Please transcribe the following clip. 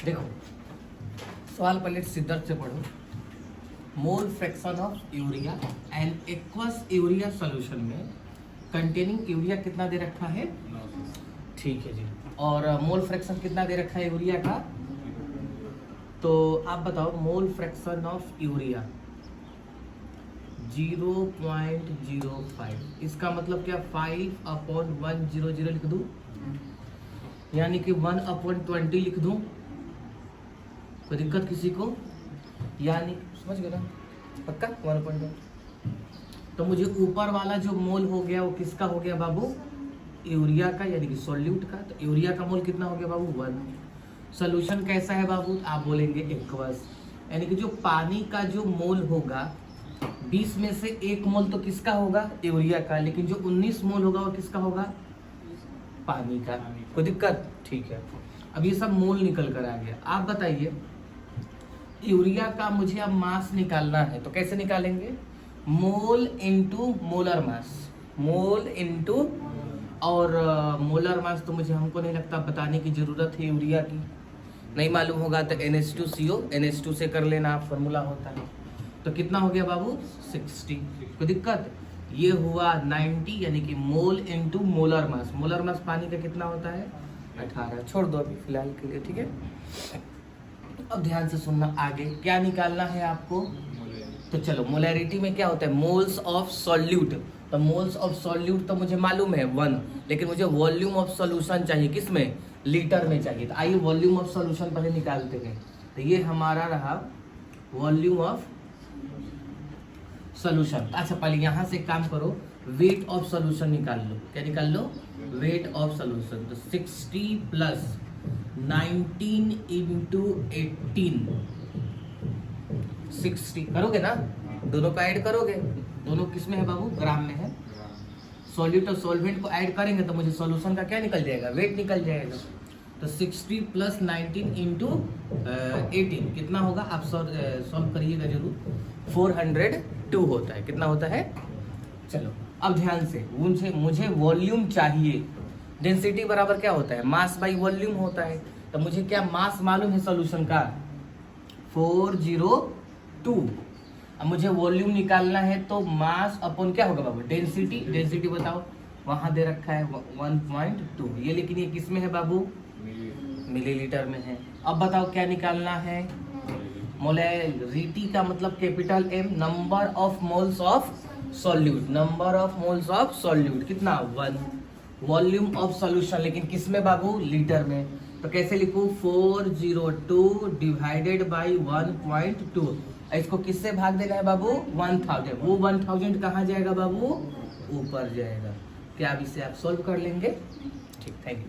देखो सवाल पहले सिद्धार्थ से पढ़ो। Mole fraction of urea and aqueous urea solution में कंटेनिंग यूरिया कितना दे रखा है? ठीक है जी। और मोल फ्रैक्शन कितना दे रखा है यूरिया का? तो आप बताओ मोल फ्रैक्शन ऑफ यूरिया 0.05, इसका मतलब क्या 5/100 लिख दूं, यानी कि 1/20 लिख दूं? कोई दिक्कत किसी को? यानी समझ गए ना, पक्का 1/1। तो मुझे ऊपर वाला जो मोल हो गया वो किसका हो गया बाबू? यूरिया का, यानी कि सॉल्यूट का। तो यूरिया का मोल कितना हो गया बाबू? 1। सोल्यूशन कैसा है बाबू? आप बोलेंगे एक्वस, यानी कि जो पानी का जो मोल होगा 20 में से 1 मोल तो किसका होगा? यूरिया का। लेकिन जो 19 मोल होगा वो किसका होगा? पानी का। कोई दिक्कत? ठीक है। अब ये सब मोल निकल कर आ गया। आप बताइए यूरिया का मुझे अब मास निकालना है, तो कैसे निकालेंगे? मोल इनटू मोलर मास, मोल इनटू, और मोलर मास तो मुझे हमको नहीं लगता बताने की जरूरत है यूरिया की। नहीं मालूम होगा तो NH2CO, NH2 से कर लेना, आप फॉर्मूला होता है। तो कितना हो गया बाबू? 60। कोई दिक्कत? ये हुआ 90, यानी कि mole into molar mass. Molar mass पानी का कितना होता है? 18। छोड़ दो अभी फिलहाल के लिए, ठीक है। अब ध्यान से सुनना, आगे क्या निकालना है आपको? तो चलो, मोलैरिटी में क्या होता है? Moles of solute. तो मोल्स ऑफ सॉल्यूट तो मुझे मालूम है 1, लेकिन मुझे वॉल्यूम ऑफ सॉल्यूशन चाहिए। किसमें? लीटर में चाहिए। तो आइए वॉल्यूम ऑफ सॉल्यूशन पहले निकालते हैं। तो ये हमारा रहा वॉल्यूम ऑफ सॉल्यूशन। अच्छा पहले यहाँ से काम करो, वेट ऑफ सॉल्यूशन निकाल लो। क्या निकाल लो? Weight of solution. तो 60 प्लस 19 इंटू 18, 60 करोगे ना? दोनों को ऐड करोगे? दोनों किस में है बाबू? ग्राम में है। सॉल्यूट और सॉल्वेंट को ऐड करेंगे तो मुझे सॉल्यूशन का क्या निकल जाएगा? वेट निकल जाएगा। तो 60 प्लस 19 इंटू 18 कितना होगा? आप सॉल्व करिएगा जरूर। 402 होता है। कितना होता है? चलो अब ध्यान से, मुझे वॉल्यूम चाहिए। डेंसिटी बराबर क्या होता है? मास बाई वॉल्यूम होता है। तो मुझे क्या मास मालूम है सॉल्यूशन का? 402। अब मुझे वॉल्यूम निकालना है तो मास अपॉन क्या होगा बाबू? डेंसिटी। डेंसिटी बताओ, वहां दे रखा है 1.2 ये, लेकिन ये किस में है बाबू? मिलीलीटर में है। अब बताओ क्या निकालना है? मोलैरिटी का मतलब capital M, number of moles of solute. Number of moles of solute कितना? 1। वॉल्यूम ऑफ सॉल्यूशन लेकिन किस में बाबू? लीटर में। तो कैसे लिखूं? 402 डिवाइडेड बाई 1.2। इसको किससे भाग देना है बाबू? 1000। वो 1000 कहाँ जाएगा बाबू? ऊपर जाएगा। क्या अब इसे आप सोल्व कर लेंगे? ठीक, थैंक यू।